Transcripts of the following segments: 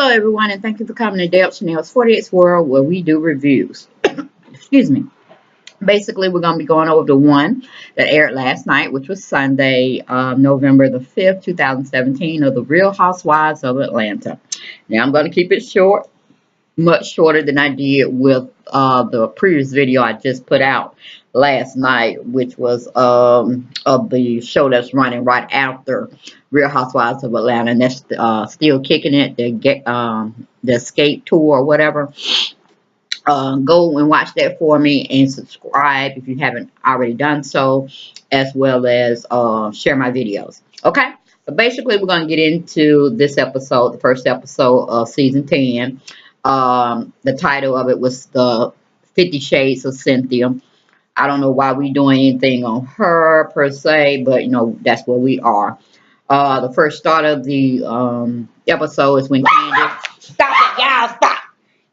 Hello, everyone, and thank you for coming to Dale Chanel's 48th World, where we do reviews. Excuse me. Basically, we're going to be going over the one that aired last night, which was Sunday, November the 5th, 2017, of The Real Housewives of Atlanta. Now, I'm going to keep it short, much shorter than I did with the previous video I just put out last night, which was of the show that's running right after Real Housewives of Atlanta, and that's still kicking it, the Escape Tour or whatever. Go and watch that for me and subscribe if you haven't already done so, as well as share my videos. Okay, but basically we're going to get into this episode, the first episode of season 10. The title of it was the 50 Shades of Cynthia. I don't know why we doing anything on her per se, but you know that's where we are. The first start of the episode is when Candy, stop it, y'all, stop.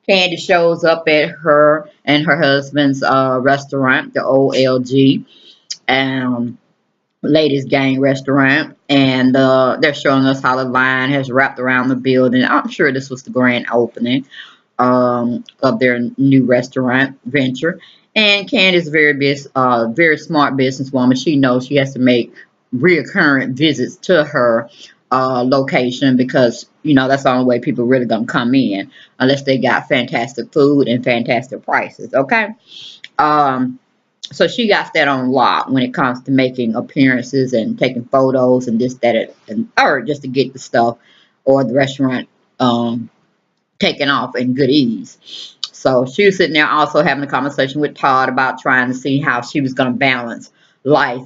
Candy shows up at her and her husband's restaurant, the OLG, ladies gang restaurant, and they're showing us how the line has wrapped around the building. I'm sure this was the grand opening of their new restaurant venture. And Candy's very smart businesswoman. She knows she has to make reoccurring visits to her location because you know that's the only way people really gonna come in unless they got fantastic food and fantastic prices. Okay, so she got that on lock when it comes to making appearances and taking photos and this, that, and or just to get the stuff or the restaurant taken off in good ease. So she was sitting there also having a conversation with Todd about trying to see how she was going to balance life,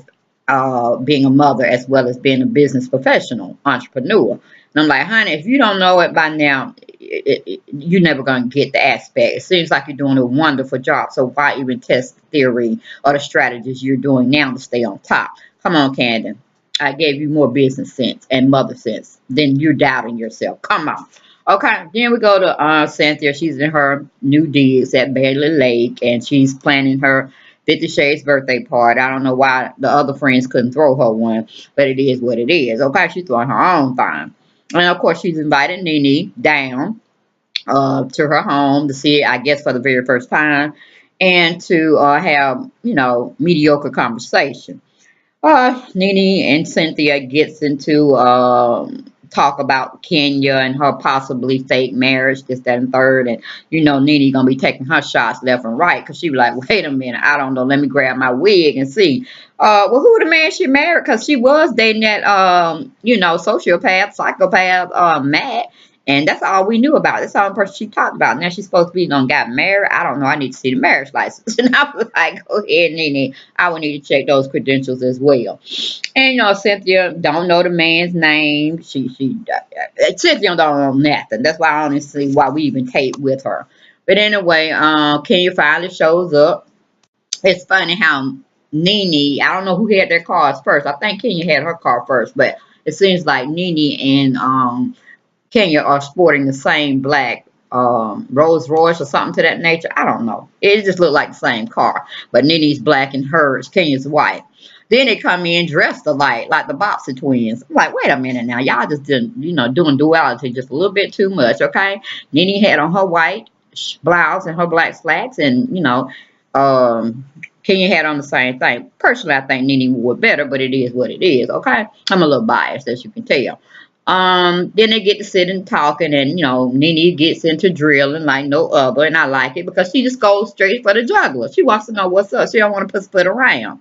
being a mother as well as being a business professional, entrepreneur. And I'm like, honey, if you don't know it by now, you're never going to get the aspect. It seems like you're doing a wonderful job. So why even test the theory or the strategies you're doing now to stay on top? Come on, Camden. I gave you more business sense and mother sense than you're doubting yourself. Come on. Okay, then we go to Cynthia. She's in her new digs at Bailey Lake, and she's planning her 50 Shades birthday party. I don't know why the other friends couldn't throw her one, but it is what it is. Okay, she's throwing her own thing. And of course, she's invited Nene down to her home to see it, I guess, for the very first time, and to have, you know, mediocre conversation. Nene and Cynthia gets into talk about Kenya and her possibly fake marriage, this, that, and third. And, you know, Nene gonna be taking her shots left and right because she be like, wait a minute, I don't know, let me grab my wig and see. Well, who the man she married? Because she was dating that, you know, sociopath, psychopath, Matt. And that's all we knew about. That's the only person she talked about. Now she's supposed to be gonna get married. I don't know. I need to see the marriage license. And I was like, go ahead, Nene. I would need to check those credentials as well. And you know, Cynthia don't know the man's name. Cynthia don't know nothing. That's why I don't see why we even tape with her. But anyway, Kenya finally shows up. It's funny how Nene, I don't know who had their cars first. I think Kenya had her car first, but it seems like Nene and Kenya are sporting the same black Rolls Royce or something to that nature. I don't know. It just looked like the same car. But Nene's black and hers, Kenya's white. Then they come in dressed alike, like the Boxer twins. I'm like, wait a minute now. Y'all just didn't, you know, doing duality just a little bit too much, okay? Nene had on her white blouse and her black slacks, and, you know, Kenya had on the same thing. Personally, I think Nene wore better, but it is what it is, okay? I'm a little biased, as you can tell. Then they get to sit and talking, and you know, Nene gets into drilling like no other, and I like it because she just goes straight for the juggler. She wants to know what's up. She don't want to put around.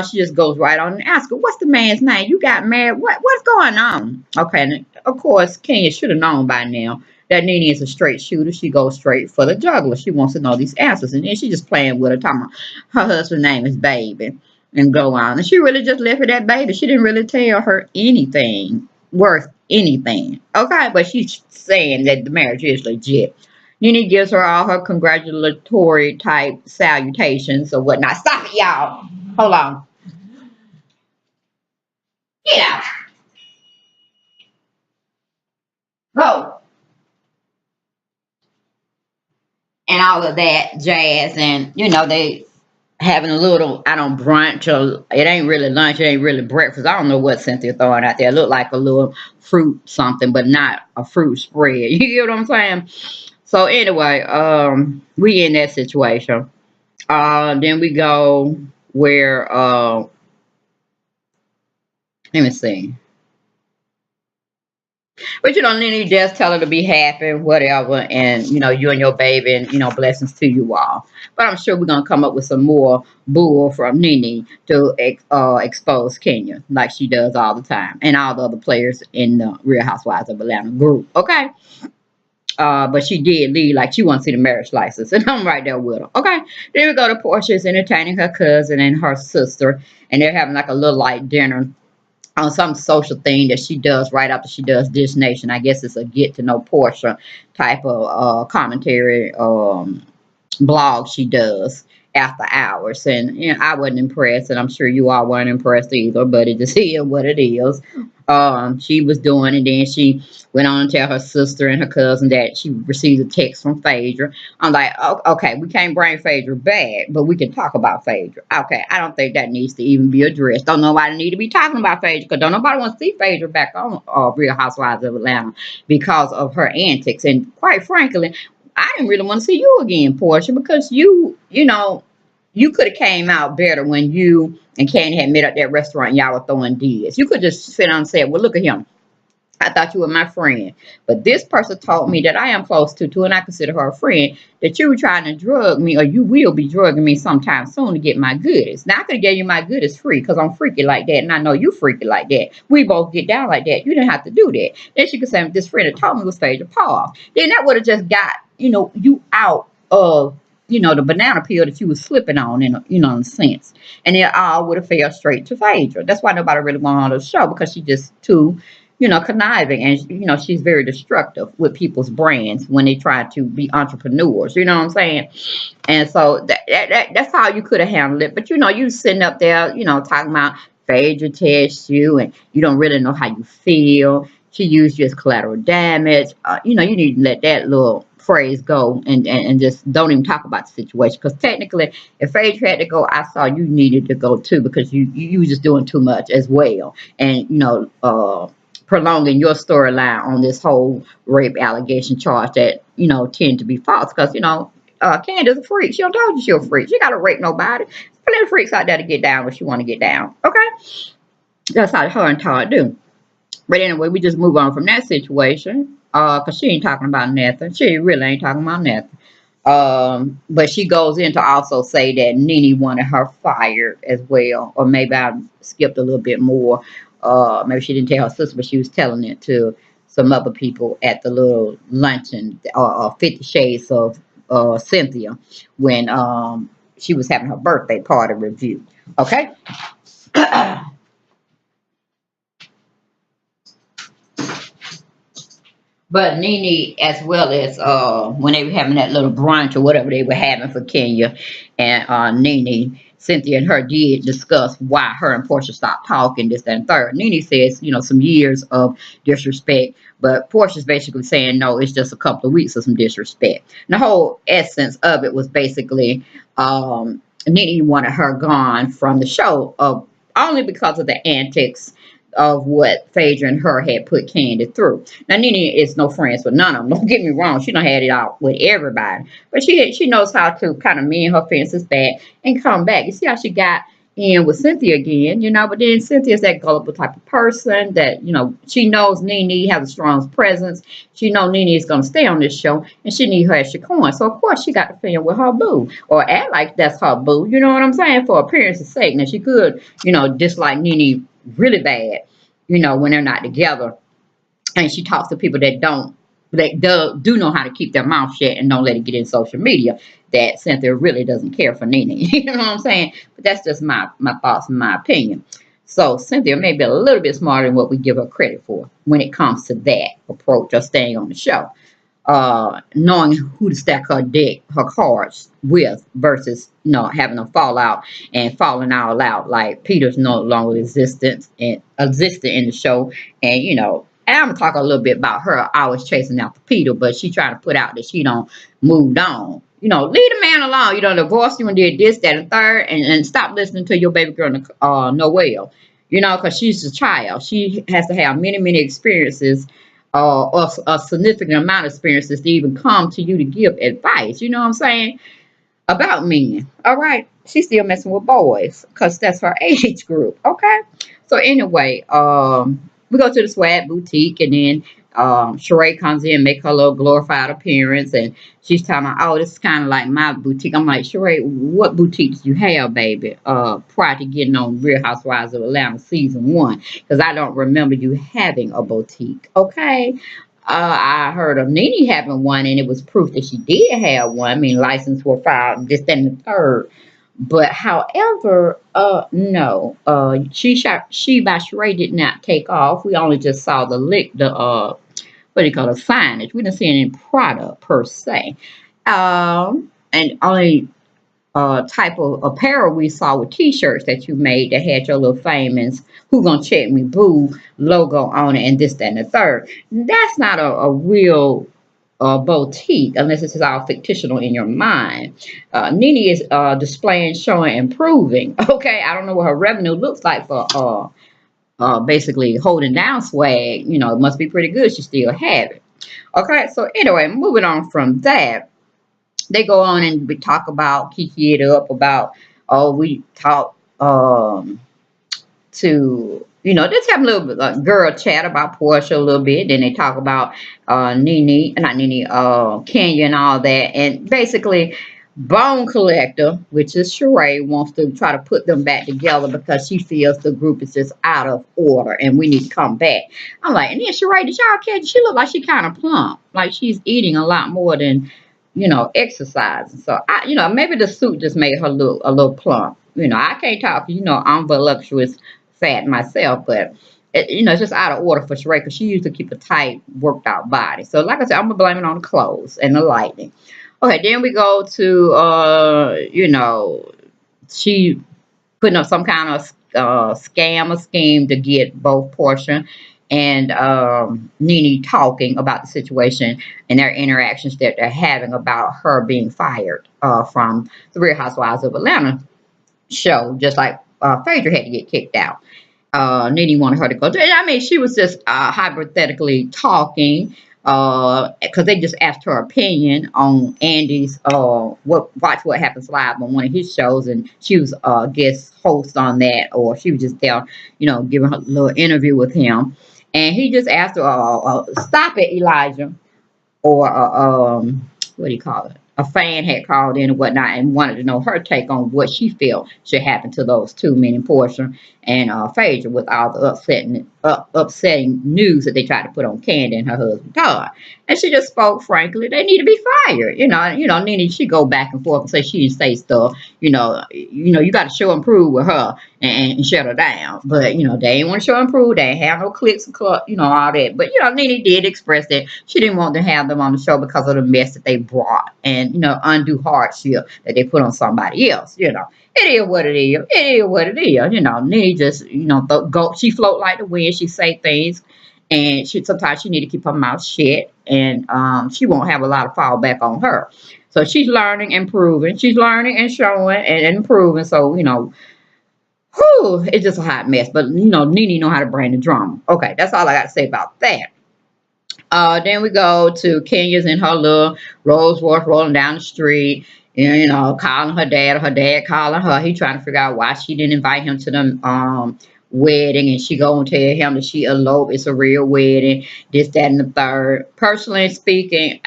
She just goes right on and asks her, "What's the man's name? You got married? What's going on?" Okay, and of course, Kenya should have known by now that Nene is a straight shooter. She goes straight for the juggler. She wants to know these answers, and then she just playing with her, talking about her husband's name is Baby, and go on. And she really just left it at Baby. She didn't really tell her anything worth anything. Okay, but she's saying that the marriage is legit. Nene gives her all her congratulatory type salutations or whatnot. Stop it, y'all. Hold on. Get out. Go. And all of that jazz. And, you know, they having a little, I don't brunch, or it ain't really lunch, it ain't really breakfast. I don't know what Cynthia throwing out there. It looked like a little fruit something, but not a fruit spread. You get what I'm saying? So anyway, we in that situation. Then we go where let me see. But you know, then you just tell her to be happy, whatever, and you know, you and your baby, and you know, blessings to you all. But I'm sure we're gonna come up with some more bull from Nene to expose Kenya, like she does all the time, and all the other players in the Real Housewives of Atlanta group. Okay. But she did leave like she wants to see the marriage license, and I'm right there with her. Okay, then we go to Portia's entertaining her cousin and her sister, and they're having like a little light dinner on some social thing that she does right after she does Dish Nation. I guess it's a get to know Portia type of commentary blog she does after hours. And you know, I wasn't impressed, and I'm sure you all weren't impressed either, but it just is what it is. She was doing, and then she went on to tell her sister and her cousin that she received a text from Phaedra. I'm like, oh, okay, we can't bring Phaedra back, but we can talk about Phaedra. Okay, I don't think that needs to even be addressed. Don't nobody need to be talking about Phaedra, because don't nobody want to see Phaedra back on Real Housewives of Atlanta because of her antics. And quite frankly, I didn't really want to see you again, Portia, because you know, you could have came out better when you and Candy had met at that restaurant and y'all were throwing deals. You could just sit down and say, well, look at him. I thought you were my friend. But this person told me that I am close to, and I consider her a friend, that you were trying to drug me, or you will be drugging me sometime soon to get my goodies. Now, I could have gave you my goodies free because I'm freaky like that, and I know you freaky like that. We both get down like that. You didn't have to do that. Then she could say, this friend that told me was Phaedra Paul. Then that would have just got, you know, you out of, you know, the banana peel that you was slipping on, in a, you know, in a sense. And it all would have fell straight to Phaedra. That's why nobody really wanted on the show, because she just too, you know, conniving, and you know, she's very destructive with people's brands when they try to be entrepreneurs. You know what I'm saying? And so that's how you could have handled it. But you know, you sitting up there, you know, talking about Phaedra test you, and you don't really know how you feel. She used you as collateral damage. You know, you need to let that little phrase go, and just don't even talk about the situation. Because technically, if Phaedra had to go, I saw you needed to go too, because you was just doing too much as well. And you know, prolonging your storyline on this whole rape allegation charge that, you know, tend to be false. Because, you know, Candace a freak. She don't told you she a freak. She got to rape nobody. Plenty of freaks out there to get down when she want to get down. Okay? That's how her and Todd do. But anyway, we just move on from that situation. Because she ain't talking about nothing. She really ain't talking about nothing. But she goes in to also say that Nene wanted her fired as well. Or maybe I skipped a little bit more. Maybe she didn't tell her sister, but she was telling it to some other people at the little luncheon, 50 Shades of Cynthia, when she was having her birthday party review. Okay? But Nene, as well as when they were having that little brunch or whatever they were having for Kenya, and Nene, Cynthia and her did discuss why her and Portia stopped talking, this, that, and third. Nene says, you know, some years of disrespect, but Portia's basically saying, no, it's just a couple of weeks of some disrespect. And the whole essence of it was basically Nene wanted her gone from the show, only because of the antics of what Phaedra and her had put Candy through. Now, Nene is no friends with none of them. Don't get me wrong. She done had it out with everybody. But she knows how to kind of mend her fences back and come back. You see how she got in with Cynthia again, you know, but then Cynthia's that gullible type of person that, you know, she knows Nene has a strong presence. She knows Nene is going to stay on this show, and she need her extra coin. So, of course, she got to film with her boo, or act like that's her boo, you know what I'm saying, for appearance's sake. Now, she could, you know, dislike Nene really bad, you know, when they're not together. And she talks to people that don't, that do know how to keep their mouth shut and don't let it get in social media. That Cynthia really doesn't care for Nene. You know what I'm saying? But that's just my thoughts and my opinion. So Cynthia may be a little bit smarter than what we give her credit for when it comes to that approach of staying on the show. Knowing who to stack her deck, her cards with, versus, you know, having a fallout and falling all out like Peter's no longer existent in the show. And you know, and I'm gonna talk a little bit about her always chasing after Peter, but she trying to put out that she don't moved on. leave the man alone. You know, divorced you and did this, that, and third, and stop listening to your baby girl, Noelle. Because she's a child. She has to have many, many experiences, or a significant amount of experiences to even come to you to give advice. You know what I'm saying? About men. All right. She's still messing with boys because that's her age group. Okay. So anyway, we go to the swag boutique, and then Sheree comes in, make her little glorified appearance, and she's telling me, "Oh, this is kind of like my boutique." I'm like, "Sheree, what boutique do you have, baby? Prior to getting on Real Housewives of Atlanta season 1, because I don't remember you having a boutique." Okay. I heard of Nene having one, and it was proof that she did have one. I mean, license were filed, and this, that, and the third. But however, no, she by Sheree did not take off. We only just saw the lick, what do you call it, signage. We didn't see any product per se. And only type of apparel we saw with t-shirts that you made that had your little famous "Who Gonna Check Me Boo" logo on it, and this, that, and the third. That's not a real boutique unless it's all fictional in your mind. Nene is displaying, showing, and proving. Okay, I don't know what her revenue looks like for basically holding down swag. It must be pretty good. She still have it. Okay, so anyway, moving on from that, they go on and we talk about, kiki it up about, we talk to, just have a little bit girl chat about Portia a little bit. Then they talk about Nene, not Nene, Kenya and all that. And basically, Bone Collector, which is Sheree, wants to try to put them back together because she feels the group is just out of order and we need to come back. I'm like, and then Sheree, did y'all catch? She look like she kind of plump, like she's eating a lot more than exercising. So maybe the suit just made her look a little plump. I can't talk. I'm voluptuous fat myself, but it's just out of order for Sheree because she used to keep a tight, worked out body. So like I said, I'm gonna blame it on the clothes and the lighting. Okay, then we go to she putting up some kind of scam or scheme to get both Portia and Nene talking about the situation and their interactions that they're having about her being fired from the Real Housewives of Atlanta show, just like Phaedra had to get kicked out. Nene wanted her to go. I mean, she was just hypothetically talking because they just asked her opinion on Andy's Watch What Happens Live on one of his shows, and she was a guest host on that, or she was just there, giving her a little interview with him, and he just asked her, "Stop it, Elijah," or what do you call it? A fan had called in and whatnot and wanted to know her take on what she felt should happen to those two, meaning Portia and Phaedra, with all the upsetting news that they tried to put on Candy and her husband Todd. And she just spoke frankly, they need to be fired. Nene, she go back and forth and say she didn't say stuff. You got to show and prove with her and shut her down. But they ain't want to show and prove. They ain't have no clicks and all that. But Nene did express that she didn't want to have them on the show because of the mess that they brought and undue hardship that they put on somebody else. It is what it is. It is what it is. Nene just she float like the wind. She say things, and sometimes she need to keep her mouth shut, and she won't have a lot of fallback on her. So she's learning and proving. She's learning and showing and improving. So it's just a hot mess. But Nene know how to bring the drama. Okay, that's all I got to say about that. Then we go to Kenya's in her little Rolls Royce rolling down the street, and calling her dad calling her. He trying to figure out why she didn't invite him to the wedding, and she gonna tell him that she eloped. It's a real wedding, this, that, and the third. Personally speaking,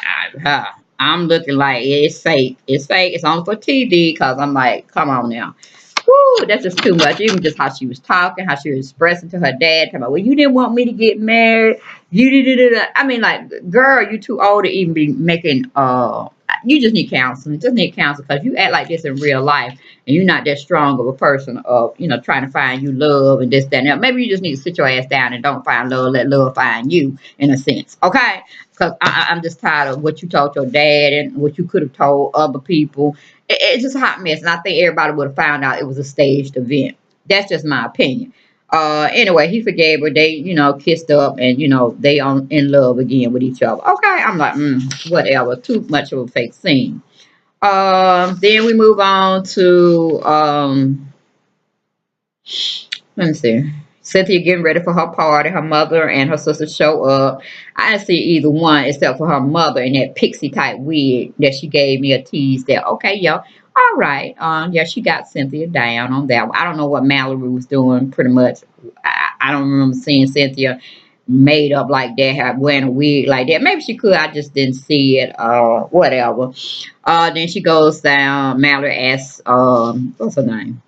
I'm looking like it's fake. It's fake. It's on for TV because I'm like, come on now. Woo, that's just too much. Even just how she was talking, how she was expressing to her dad, talking about, well, you didn't want me to get married. You did. I mean, like, girl, you too old to even be making. You just need counseling. Just need counseling because you act like this in real life, and you're not that strong of a person of trying to find you love and this, that, and that. Maybe you just need to sit your ass down and don't find love. Let love find you, in a sense. Okay? Because I'm just tired of what you told your dad and what you could have told other people. It's just a hot mess, and I think everybody would have found out it was a staged event. That's just my opinion. Anyway, he forgave her. They, kissed up, and they in love again with each other. Okay, I'm like, whatever. Too much of a fake scene. Then we move on to let me see. Cynthia getting ready for her party. Her mother and her sister show up. I didn't see either one except for her mother in that pixie type wig that she gave me a tease there. Okay, yo. All right. Yeah, she got Cynthia down on that one. I don't know what Mallory was doing pretty much. I don't remember seeing Cynthia made up like that, have wearing a wig like that. Maybe she could. I just didn't see it. Whatever. Then she goes down. Mallory asks, what's her name?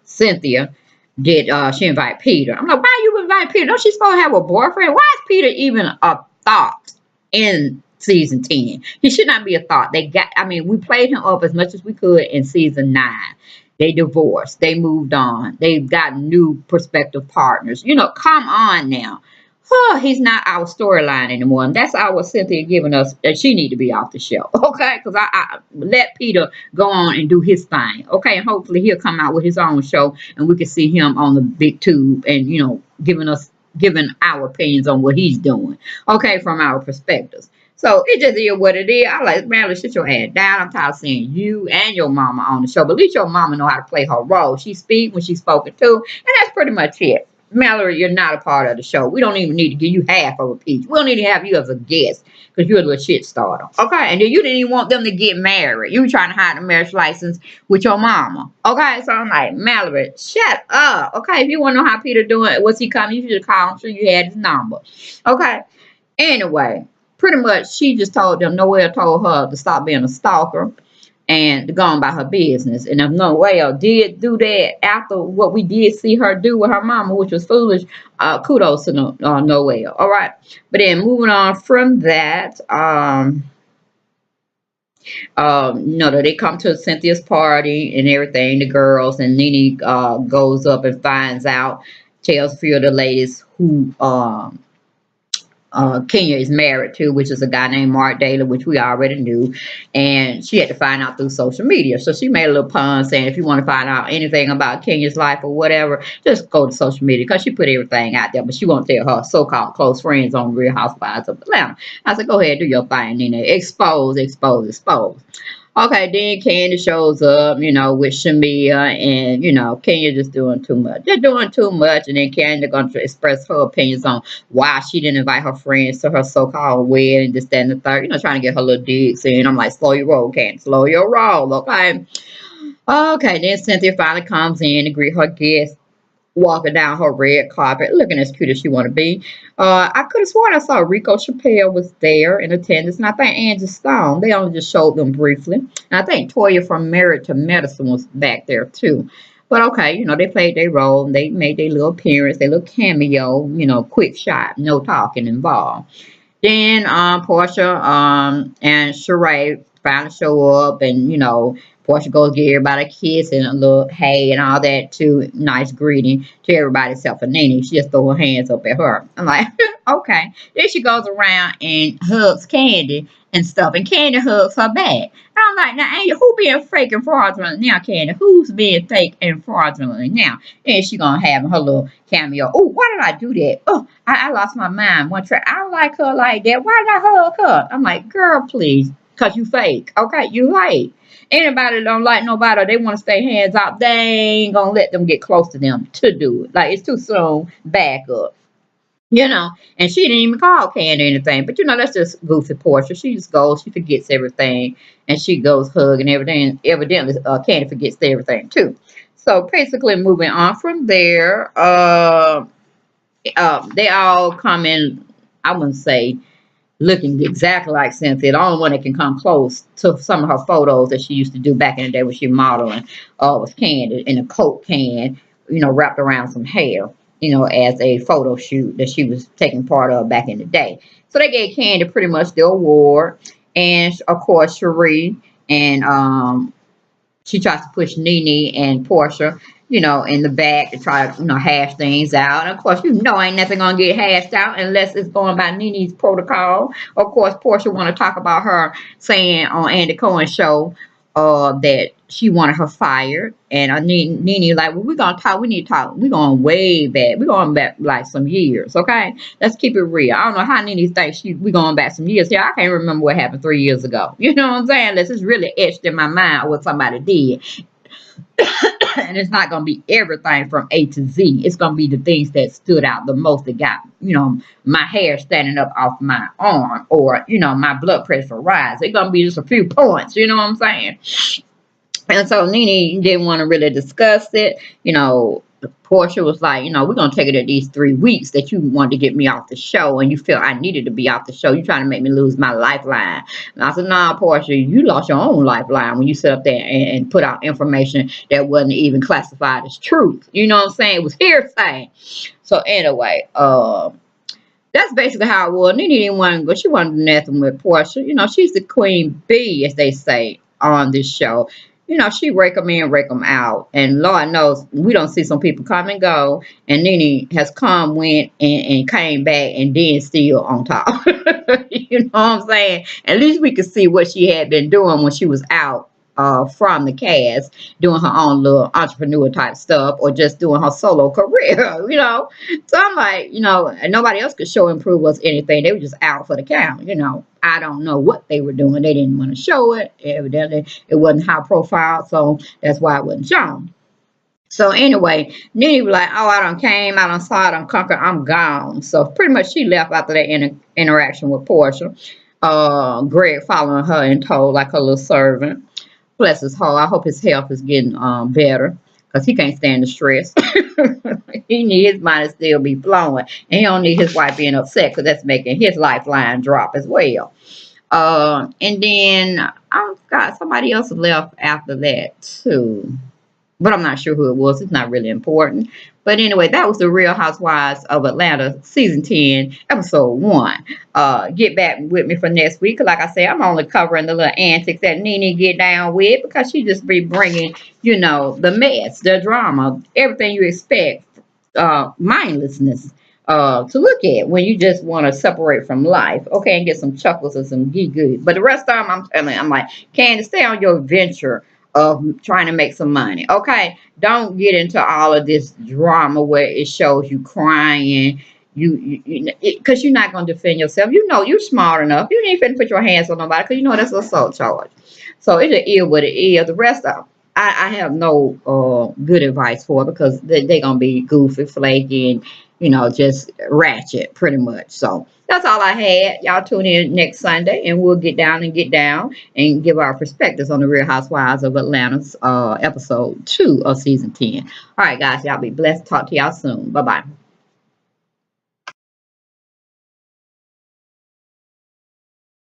Cynthia, did she invite Peter? I'm like, why you invite Peter? Don't she supposed to have a boyfriend? Why is Peter even a thought in season 10? He should not be a thought. I mean, we played him up as much as we could in season 9. They divorced. They moved on. They've got new prospective partners. Come on now. Oh, he's not our storyline anymore. And that's our Cynthia giving us that she need to be off the show. Okay? Because I let Peter go on and do his thing. Okay? And hopefully he'll come out with his own show and we can see him on the big tube and, giving our opinions on what he's doing. Okay? From our perspectives. So it just is what it is. I like, man, sit your ass down. I'm tired of seeing you and your mama on the show. But at least your mama know how to play her role. She speak when she's spoken to. And that's pretty much it. Mallory, you're not a part of the show. We don't even need to give you half of a piece. We don't need to have you as a guest because you're a little shit starter. Okay? And then you didn't even want them to get married. You were trying to hide the marriage license with your mama. Okay? So I'm like, Mallory, shut up. Okay? If you want to know how Peter doing, what's he coming? You should have called him so you had his number. Okay? Anyway, pretty much she just told them, Noelle told her to stop being a stalker and to go on about her business. And if Noelle did do that after what we did see her do with her mama, which was foolish, kudos to Noelle. All right. But then moving on from that, they come to Cynthia's party and everything, the girls, and Nene goes up and finds out, tells a few of the ladies who Kenya is married to, which is a guy named Mark Daly, which we already knew. And she had to find out through social media. So she made a little pun saying, if you want to find out anything about Kenya's life or whatever, just go to social media because she put everything out there. But she won't tell her so-called close friends on Real Housewives of Atlanta. I said, go ahead, do your thing, Nene. Expose, expose, expose. Okay, then Candy shows up, with Shamia, and Kenya just doing too much. They're doing too much, and then Candy going to express her opinions on why she didn't invite her friends to her so-called wedding, this, that, and the third. Trying to get her little digs in. I'm like, slow your roll, Candy, slow your roll, okay? Okay, then Cynthia finally comes in to greet her guests, walking down her red carpet, looking as cute as she want to be. I could have sworn I saw Rico Chappelle was there in attendance, and I think Angie Stone. They only just showed them briefly. And I think Toya from Married to Medicine was back there too. But okay, they played their role. They made their little appearance, their little cameo, quick shot, no talking involved. Then Portia and Sheree finally show up, and Portia goes give everybody a kiss and a little hey and all that too. Nice greeting to everybody except for Nene. She just throw her hands up at her. I'm like, okay. Then she goes around and hugs Candy and stuff, and Candy hugs her back. And I'm like, now, Angel, who being fake and fraudulent now, Candy? Who's being fake and fraudulent now? And she gonna have her little cameo. Oh, why did I do that? Oh, I lost my mind one track. I don't like her like that. Why did I hug her? I'm like, girl, please, cause you fake. Okay, you fake. Anybody that don't like nobody, they want to stay hands out, they ain't gonna let them get close to them to do it. Like, it's too soon. Back up. And she didn't even call Candy anything. But that's just goofy Portia. She just goes, she forgets everything, and she goes hug and everything. Evidently, Candy forgets everything too. So basically, moving on from there, they all come in. I wouldn't say looking exactly like Cynthia. The only one that can come close to some of her photos that she used to do back in the day when she modeling was Candy in a Coke can, wrapped around some hair, as a photo shoot that she was taking part of back in the day. So they gave Candy pretty much the award. And of course, Cherie and she tries to push Nene and Portia, in the back to try to, hash things out. And of course, ain't nothing gonna get hashed out unless it's going by Nene's protocol. Of course, Portia want to talk about her saying on Andy Cohen's show, that she wanted her fired. And Nene like, well, we're gonna talk. We need to talk. We're going way back. We're going back like some years. Okay, let's keep it real. I don't know how Nene thinks we going back some years. Yeah, I can't remember what happened 3 years ago. You know what I'm saying? This is really etched in my mind what somebody did. And it's not going to be everything from A to Z. It's going to be the things that stood out the most that got, my hair standing up off my arm, or, my blood pressure rise. It's going to be just a few points. You know what I'm saying? And so Nene didn't want to really discuss it. Portia was like, we're going to take it at these 3 weeks that you wanted to get me off the show, and you feel I needed to be off the show. You're trying to make me lose my lifeline. And I said, nah, Portia, you lost your own lifeline when you sit up there and put out information that wasn't even classified as truth. You know what I'm saying? It was hearsay. So anyway, that's basically how it was. Nene didn't want to go. She wanted to do nothing with Portia. She's the queen bee, as they say on this show. She rake them in, rake them out. And Lord knows, we don't see some people come and go. And Nene has come, went, and came back, and then still on top. You know what I'm saying? At least we could see what she had been doing when she was out from the cast, doing her own little entrepreneur type stuff, or just doing her solo career. So I'm like, and nobody else could show and prove us anything. They were just out for the count. I don't know what they were doing. They didn't want to show it. Evidently, it wasn't high profile, so that's why it wasn't shown. So anyway, Nene was like, oh, I done came, I done saw, I done conquered, I'm gone. So pretty much she left after that interaction with Portia. Greg following her and told like her little servant. Bless his heart. I hope his health is getting better, because he can't stand the stress. He need his mind to still be flowing, and he don't need his wife being upset, because that's making his lifeline drop as well. And then I got somebody else left after that too, but I'm not sure who it was. It's not really important. But anyway, that was the Real Housewives of Atlanta, season 10, episode 1. Get back with me for next week. Like I said, I'm only covering the little antics that Nene get down with, because she just be bringing, the mess, the drama, everything you expect, mindlessness to look at when you just want to separate from life. Okay, and get some chuckles and some good. But the rest of them, I'm like, Candace, stay on your venture of trying to make some money. Okay, don't get into all of this drama where it shows you crying. Because you're not going to defend yourself. You're smart enough. You ain't finna put your hands on nobody, because that's an assault charge. So it's an ill what it is. The rest of them, I have no good advice for, because they're going to be goofy, flaky, and just ratchet pretty much. So that's all I had. Y'all tune in next Sunday, and we'll get down and give our perspectives on the Real Housewives of Atlanta's episode 2 of season 10. All right, guys, y'all be blessed. Talk to y'all soon. Bye-bye.